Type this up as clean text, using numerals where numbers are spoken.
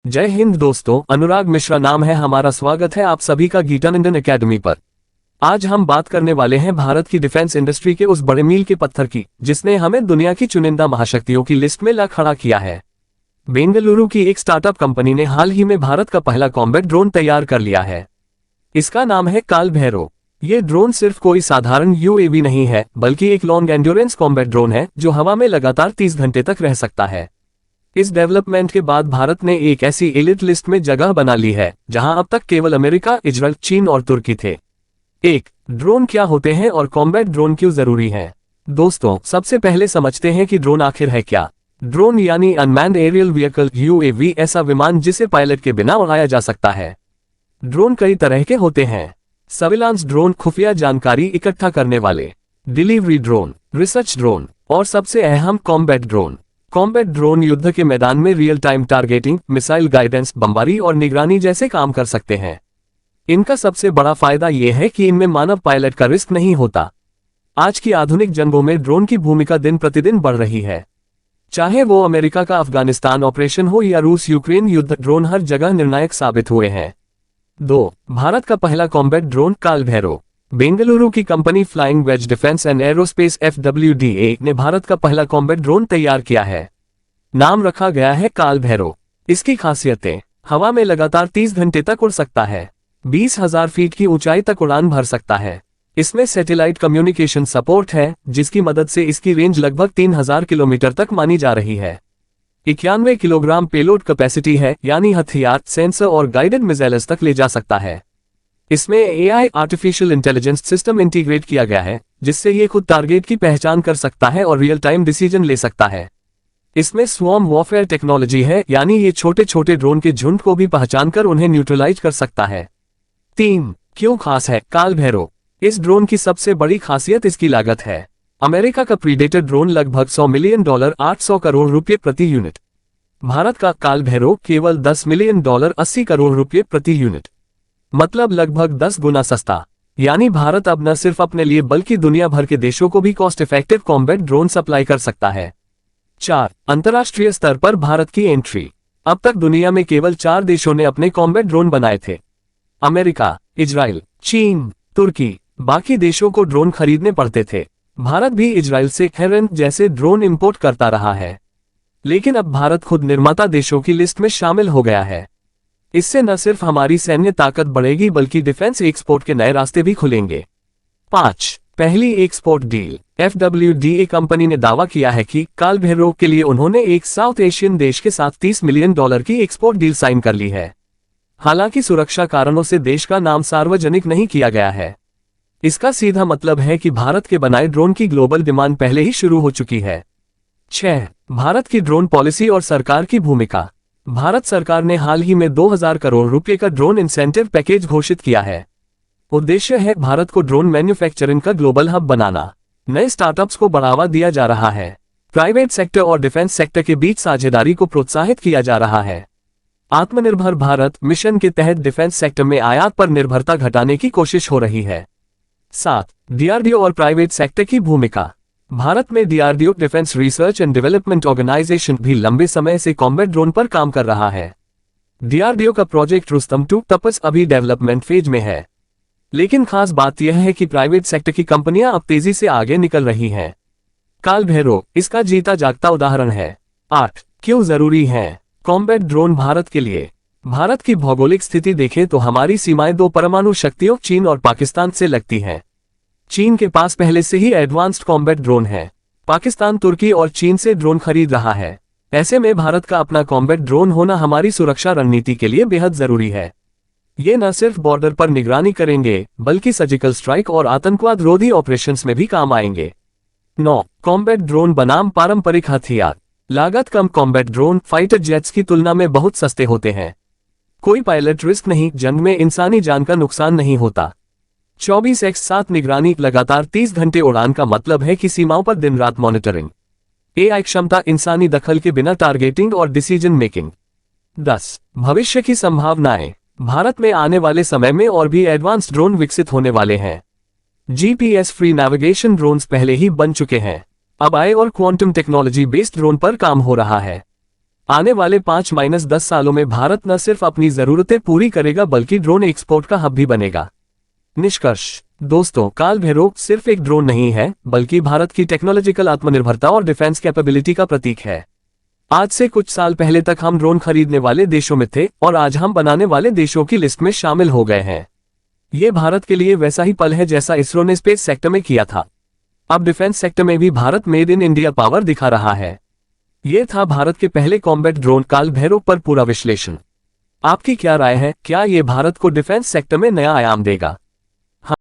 जय हिंद दोस्तों, अनुराग मिश्रा नाम है हमारा। स्वागत है आप सभी का गीतानंदन एकेडमी पर। आज हम बात करने वाले हैं भारत की डिफेंस इंडस्ट्री के उस बड़े मील के पत्थर की, जिसने हमें दुनिया की चुनिंदा महाशक्तियों की लिस्ट में ला खड़ा किया है। बेंगलुरु की एक स्टार्टअप कंपनी ने हाल ही में भारत का पहला कॉम्बैट ड्रोन तैयार कर लिया है। इसका नाम है काल भैरव। ये ड्रोन सिर्फ कोई साधारण यूएवी नहीं है, बल्कि एक लॉन्ग एंड्योरेंस कॉम्बैट ड्रोन है जो हवा में लगातार 30 घंटे तक रह सकता है। इस डेवलपमेंट के बाद भारत ने एक ऐसी एलिट लिस्ट में जगह बना ली है जहां अब तक केवल अमेरिका, इजराइल, चीन और तुर्की थे। एक ड्रोन क्या होते हैं और कॉम्बैट ड्रोन क्यों जरूरी है? दोस्तों, सबसे पहले समझते हैं कि ड्रोन आखिर है क्या। ड्रोन यानी अनमैन्ड एरियल व्हीकल, यूएवी, ऐसा विमान जिसे पायलट के बिना उड़ाया जा सकता है। ड्रोन कई तरह के होते हैं। सर्विलांस ड्रोन, खुफिया जानकारी इकट्ठा करने वाले, डिलीवरी ड्रोन, रिसर्च ड्रोन और सबसे अहम कॉम्बैट ड्रोन। कॉम्बैट ड्रोन युद्ध के मैदान में real time targeting, missile guidance, बमबारी और निगरानी जैसे काम कर सकते हैं। इनका सबसे बड़ा फायदा यह है कि इनमें मानव पायलट का रिस्क नहीं होता। आज की आधुनिक जंगों में ड्रोन की भूमिका दिन प्रतिदिन बढ़ रही है। चाहे वो अमेरिका का अफगानिस्तान ऑपरेशन हो या रूस यूक्रेन युद्ध, ड्रोन हर जगह निर्णायक साबित हुए हैं। 2. भारत का पहला कॉम्बैट ड्रोन काल भैरव। बेंगलुरु की company flying wedge defence and aerospace FWDA ने भारत का पहला कॉम्बैट ड्रोन तैयार किया है। नाम रखा गया है काल भैरव। इसकी खासियतें: हवा में लगातार 30 घंटे तक उड़ सकता है, 20,000 फीट की ऊंचाई तक उड़ान भर सकता है। इसमें सैटेलाइट कम्युनिकेशन सपोर्ट है, जिसकी मदद से इसकी रेंज लगभग 3000 किलोमीटर तक मानी जा रही है। 91 किलोग्राम पेलोड कैपेसिटी है, यानी हथियार, सेंसर और गाइडेड मिसाइल्स तक ले जा सकता है। इसमें AI artificial intelligence system integrate किया गया है, जिससे ये खुद टारगेट की पहचान कर सकता है और रियल टाइम डिसीजन ले सकता है। इसमें स्वॉर्म वॉरफेयर टेक्नोलॉजी है, यानी ये छोटे छोटे ड्रोन के झुंड को भी पहचान कर उन्हें न्यूट्रलाइज कर सकता है। 3. क्यों खास है काल भैरव? इस ड्रोन की सबसे बड़ी खासियत इसकी लागत है। अमेरिका का प्रीडेटर ड्रोन लगभग $100 मिलियन, 800 करोड़ रुपये प्रति यूनिट। भारत का काल भैरव केवल $10 मिलियन, 80 करोड़ रुपये प्रति यूनिट। मतलब लगभग 10 गुना सस्ता। यानी भारत अब न सिर्फ अपने लिए बल्कि दुनिया भर के देशों को भी cost effective combat drone supply कर सकता है। 4. अंतर्राष्ट्रीय स्तर पर भारत की एंट्री। अब तक दुनिया में केवल 4 देशों ने अपने कॉम्बैट ड्रोन बनाए थे: अमेरिका, इजराइल, चीन, तुर्की। बाकी देशों को ड्रोन खरीदने पड़ते थे। भारत भी इजराइल से हेरन जैसे ड्रोन इंपोर्ट करता रहा है, लेकिन अब भारत खुद निर्माता देशों की लिस्ट में शामिल हो गया है। इससे न सिर्फ हमारी सैन्य ताकत बढ़ेगी बल्कि डिफेंस एक्सपोर्ट के नए रास्ते भी खुलेंगे। 5. पहली एक्सपोर्ट डील। FWDA कंपनी ने दावा किया है कि काल भैरव के लिए उन्होंने एक साउथ एशियन देश के साथ $30 मिलियन की एक्सपोर्ट डील साइन कर ली है। हालांकि सुरक्षा कारणों से देश का नाम सार्वजनिक नहीं किया गया है। इसका सीधा मतलब है कि भारत के बनाए ड्रोन की ग्लोबल डिमांड पहले ही शुरू हो चुकी है। 6. भारत की ड्रोन पॉलिसी और सरकार की भूमिका। भारत सरकार ने हाल ही में 2000 करोड़ रुपए का ड्रोन इंसेंटिव पैकेज घोषित किया है। उद्देश्य है भारत को ड्रोन मैन्युफैक्चरिंग का ग्लोबल हब बनाना। नए स्टार्टअप्स को बढ़ावा दिया जा रहा है। प्राइवेट सेक्टर और डिफेंस सेक्टर के बीच साझेदारी को प्रोत्साहित किया जा रहा है। आत्मनिर्भर भारत मिशन के तहत डिफेंस सेक्टर में आयात पर निर्भरता घटाने की कोशिश हो रही है। 7. DRDO और प्राइवेट सेक्टर की भूमिका। भारत में DRDO defence research and development organisation भी लंबे समय से कॉम्बैट ड्रोन पर काम कर रहा है। DRDO का प्रोजेक्ट रुस्तम 2 तपस अभी डेवलपमेंट फेज में है, लेकिन खास बात यह है कि प्राइवेट सेक्टर की कंपनियां अब तेजी से आगे निकल रही हैं। काल भैरव इसका जीता जागता उदाहरण है। 8. क्यों जरूरी है कॉम्बैट ड्रोन भारत के लिए? भारत की भौगोलिक स्थिति देखें तो हमारी सीमाएं 2 परमाणु शक्तियों चीन और पाकिस्तान से लगती हैं। चीन के पास पहले से ही एडवांस्ड कॉम्बैट ड्रोन है। पाकिस्तान तुर्की और चीन से ड्रोन खरीद रहा है। ऐसे में भारत का अपना कॉम्बैट ड्रोन होना हमारी सुरक्षा रणनीति के लिए बेहद जरूरी है। ये न सिर्फ बॉर्डर पर निगरानी करेंगे बल्कि सर्जिकल स्ट्राइक और आतंकवाद रोधी ऑपरेशंस में भी काम आएंगे। 9. कॉम्बैट ड्रोन बनाम पारंपरिक हथियार। लागत कम। कॉम्बैट ड्रोन फाइटर जेट्स की तुलना में बहुत सस्ते होते हैं। कोई पायलट रिस्क नहीं, जंग में इंसानी जान का नुकसान नहीं होता। 24/7 निगरानी, लगातार 30 घंटे उड़ान का मतलब है कि सीमाओं पर दिन रात मॉनिटरिंग। AI क्षमता, इंसानी दखल के बिना टारगेटिंग और डिसीजन मेकिंग। 10. भविष्य की संभावनाएं। भारत में आने वाले समय में और भी एडवांस ड्रोन विकसित होने वाले हैं। GPS फ्री नेविगेशन ड्रोन्स पहले ही बन चुके हैं। अब AI और क्वांटम टेक्नोलॉजी बेस्ड ड्रोन पर काम हो रहा है। आने वाले 5-10 सालों में भारत न सिर्फ अपनी जरूरतें पूरी करेगा बल्कि ड्रोन एक्सपोर्ट का हब भी बनेगा। निष्कर्ष दोस्तों, काल भैरव सिर्फ एक ड्रोन नहीं है बल्कि भारत की टेक्नोलॉजिकल आत्मनिर्भरता और डिफेंस कैपेबिलिटी का प्रतीक है। आज से कुछ साल पहले तक हम ड्रोन खरीदने वाले देशों में थे और आज हम बनाने वाले देशों की लिस्ट में शामिल हो गए हैं। ये भारत के लिए वैसा ही पल है जैसा इसरो ने स्पेस सेक्टर में किया था। अब डिफेंस सेक्टर में भी Bharat made in India power दिखा रहा है। ये था भारत के पहले कॉम्बैट ड्रोन काल भैरव पर पूरा विश्लेषण। आपकी क्या राय है? क्या ये भारत को डिफेंस सेक्टर में नया आयाम देगा?